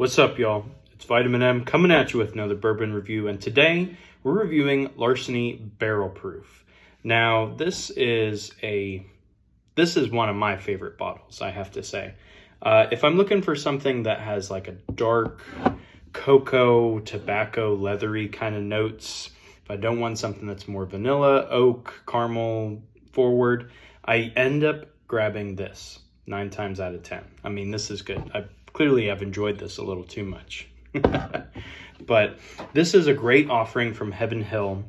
What's up, y'all? It's Vitamin M coming at you with another bourbon review, and today we're reviewing Larceny Barrel Proof. Now, this is one of my favorite bottles, I have to say. If I'm looking for something that has like a dark cocoa, tobacco, leathery kind of notes, if I don't want something that's more vanilla, oak, caramel forward, I end up grabbing this 9 times out of 10. I mean, this is good. Clearly, I've enjoyed this a little too much. But this is a great offering from Heaven Hill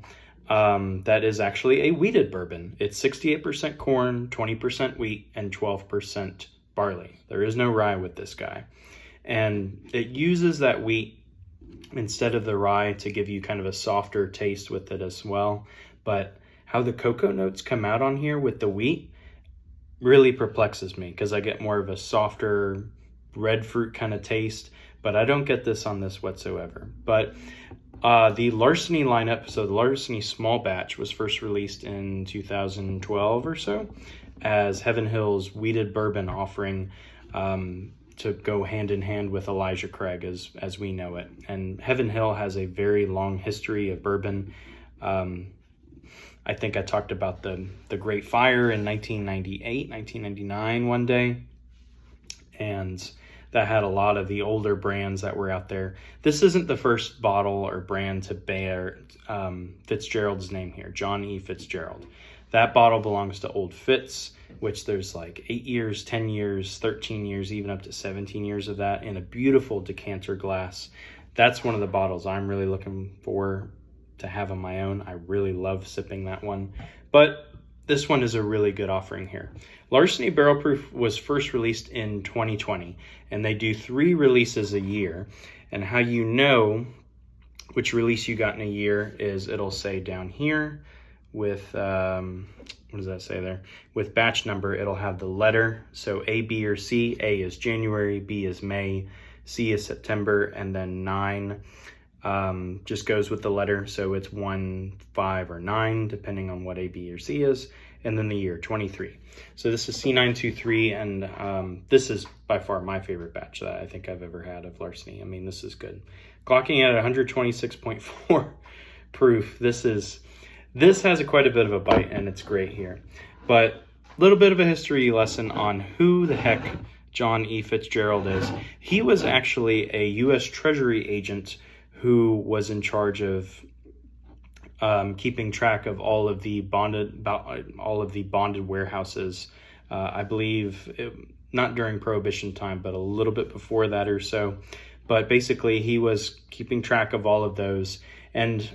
that is actually a wheated bourbon. It's 68% corn, 20% wheat, and 12% barley. There is no rye with this guy. And it uses that wheat instead of the rye to give you kind of a softer taste with it as well. But how the cocoa notes come out on here with the wheat really perplexes me, because I get more of a softer red fruit kind of taste, but I don't get this on this whatsoever. But the Larceny lineup, so the Larceny small batch, was first released in 2012 or so as Heaven Hill's wheated bourbon offering, to go hand in hand with Elijah Craig as we know it. And Heaven Hill has a very long history of bourbon. I think I talked about the Great Fire in 1998, 1999 one day, and that had a lot of the older brands that were out there. This isn't the first bottle or brand to bear Fitzgerald's name here, John E. Fitzgerald. That bottle belongs to Old Fitz, which there's like 8 years, 10 years, 13 years, even up to 17 years of that in a beautiful decanter glass. That's one of the bottles I'm really looking for to have on my own. I really love sipping that one. But this one is a really good offering here. Larceny Barrel Proof was first released in 2020, and they do 3 releases a year. And how you know which release you got in a year is it'll say down here with, what does that say there? With batch number, it'll have the letter. So A, B, or C. A is January, B is May, C is September, and then 9 just goes with the letter. So it's 1, 5, or 9, depending on what A, B, or C is. And then the year, 23. So this is C923, and this is by far my favorite batch that I think I've ever had of Larceny. I mean, this is good. Clocking at 126.4 proof. This has quite a bit of a bite, and it's great here. But a little bit of a history lesson on who the heck John E. Fitzgerald is. He was actually a U.S. Treasury agent who was in charge of keeping track of all of the bonded warehouses. I believe not during Prohibition time, but a little bit before that or so. But basically, he was keeping track of all of those, and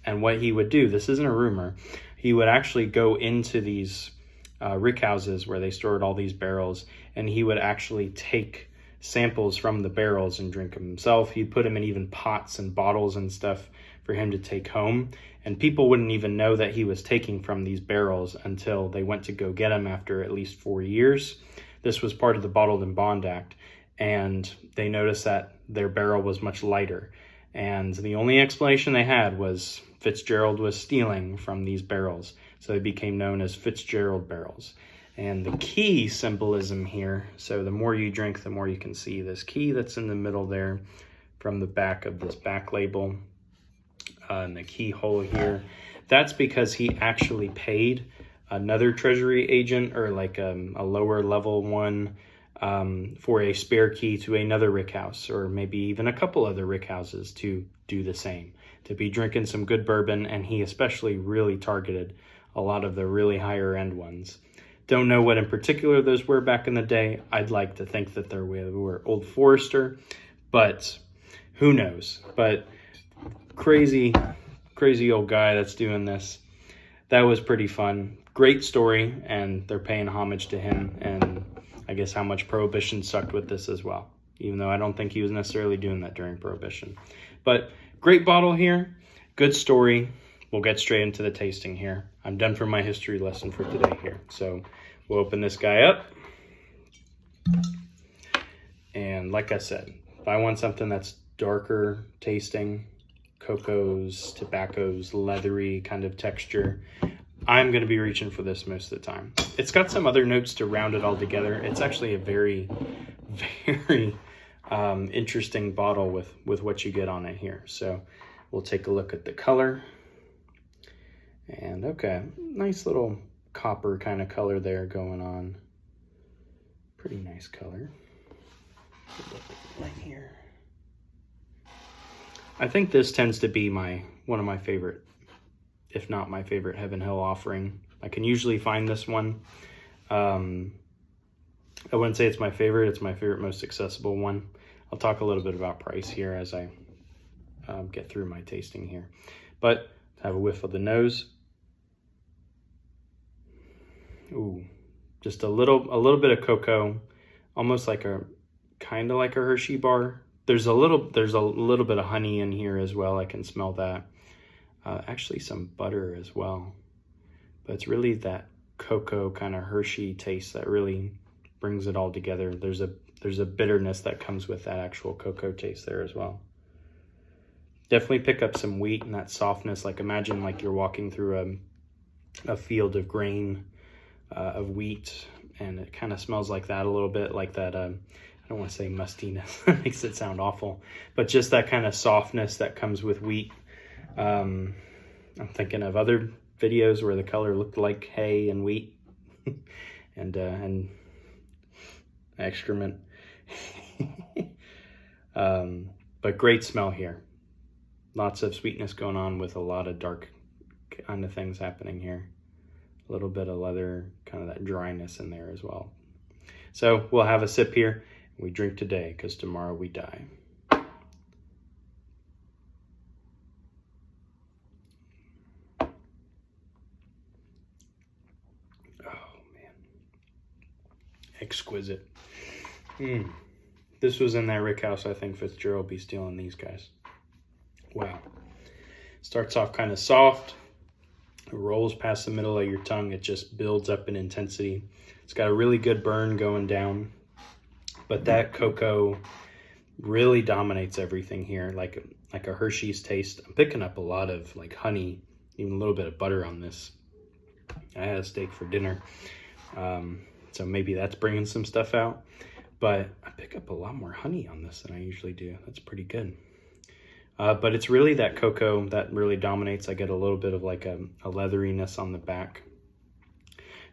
what he would do. This isn't a rumor. He would actually go into these rick houses where they stored all these barrels, and he would actually take samples from the barrels and drink them himself. He'd put them in even pots and bottles and stuff for him to take home, and people wouldn't even know that he was taking from these barrels until they went to go get them after at least 4 years. This was part of the Bottled and Bond Act, and they noticed that their barrel was much lighter, and the only explanation they had was Fitzgerald was stealing from these barrels, so they became known as Fitzgerald barrels. And the key symbolism here, so the more you drink, the more you can see this key that's in the middle there from the back of this back label, and the keyhole here. That's because he actually paid another Treasury agent, or like a lower level one, for a spare key to another rick house, or maybe even a couple other rick houses to do the same, to be drinking some good bourbon. And he especially really targeted a lot of the really higher end ones. Don't know what in particular those were back in the day. I'd like to think that they were Old Forester, but who knows? But crazy old guy that's doing this. That was pretty fun. Great story, and they're paying homage to him, and I guess how much Prohibition sucked with this as well, even though I don't think he was necessarily doing that during Prohibition. But great bottle here, good story. We'll get straight into the tasting here. I'm done for my history lesson for today here. So we'll open this guy up. And like I said, if I want something that's darker tasting, cocoas, tobaccos, leathery kind of texture, I'm going to be reaching for this most of the time. It's got some other notes to round it all together. It's actually a very, very interesting bottle with what you get on it here. So we'll take a look at the color. And okay, nice little copper kind of color there going on. Pretty nice color. Right here. I think this tends to be one of my favorite, if not my favorite, Heaven Hill offering. I can usually find this one. I wouldn't say it's my favorite. It's my favorite, most accessible one. I'll talk a little bit about price here as I get through my tasting here. But have a whiff of the nose. Ooh, just a little bit of cocoa, almost like kind of like a Hershey bar. There's a little bit of honey in here as well. I can smell that. Actually some butter as well. But it's really that cocoa kind of Hershey taste that really brings it all together. There's a bitterness that comes with that actual cocoa taste there as well. Definitely pick up some wheat and that softness. Like imagine like you're walking through a field of grain of wheat, and it kind of smells like that a little bit, like that. I don't want to say mustiness. That makes it sound awful, but just that kind of softness that comes with wheat. I'm thinking of other videos where the color looked like hay and wheat and excrement. But great smell here. Lots of sweetness going on with a lot of dark kind of things happening here. A little bit of leather, kind of that dryness in there as well. So we'll have a sip here. We drink today because tomorrow we die. Oh man, exquisite. This was in that rick house. I think Fitzgerald be stealing these guys. Wow. Starts off kind of soft. It rolls past the middle of your tongue. It just builds up in intensity. It's got a really good burn going down, but that cocoa really dominates everything here, like a Hershey's taste. I'm picking up a lot of like honey, even a little bit of butter on this. I had a steak for dinner, so maybe that's bringing some stuff out, but I pick up a lot more honey on this than I usually do. That's pretty good. But it's really that cocoa that really dominates. I get a little bit of like a leatheriness on the back.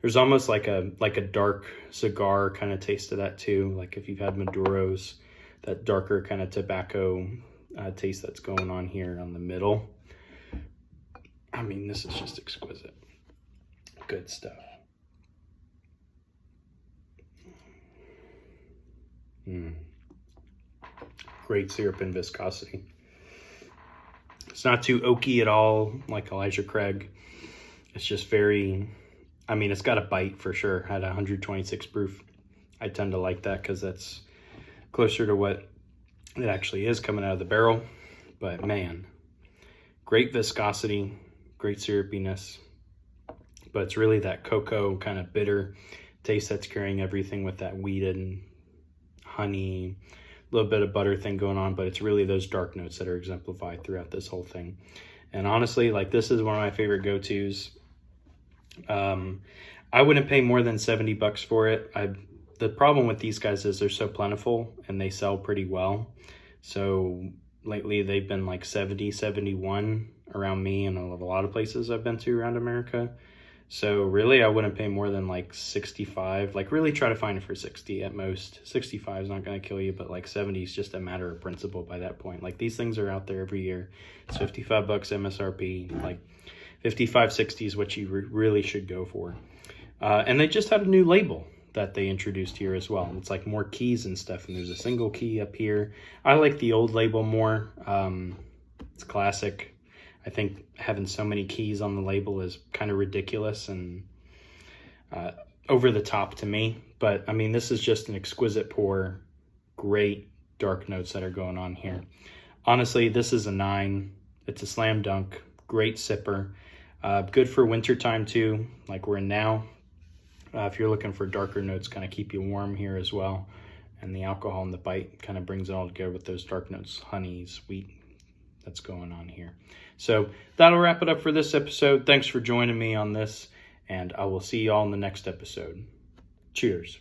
There's almost like a dark cigar kind of taste to that too. Like if you've had maduros, that darker kind of tobacco taste that's going on here on the middle. I mean, this is just exquisite. Good stuff. Great syrup and viscosity. It's not too oaky at all, like Elijah Craig. It's just very, I mean, it's got a bite for sure. At 126 proof. I tend to like that because that's closer to what it actually is coming out of the barrel. But man, great viscosity, great syrupiness. But it's really that cocoa kind of bitter taste that's carrying everything with that wheat and honey, a little bit of butter thing going on, but it's really those dark notes that are exemplified throughout this whole thing. And honestly, like this is one of my favorite go-tos. I wouldn't pay more than $70 for it. The problem with these guys is they're so plentiful and they sell pretty well. So lately they've been like 70, 71 around me and a lot of places I've been to around America. So really I wouldn't pay more than like 65. Like really try to find it for 60 at most. 65 is not going to kill you, but like 70 is just a matter of principle by that point. Like these things are out there every year. It's $55 MSRP. Like 55, 60 is what you really should go for. And they just had a new label that they introduced here as well. It's like more keys and stuff, and there's a single key up here. I like the old label more. It's classic. I think having so many keys on the label is kind of ridiculous and over the top to me. But I mean, this is just an exquisite pour. Great dark notes that are going on here. Honestly, this is a 9. It's a slam dunk. Great sipper. Good for wintertime too, like we're in now. If you're looking for darker notes, kind of keep you warm here as well. And the alcohol and the bite kind of brings it all together with those dark notes, honey, sweet, that's going on here. So that'll wrap it up for this episode. Thanks for joining me on this, and I will see y'all in the next episode. Cheers.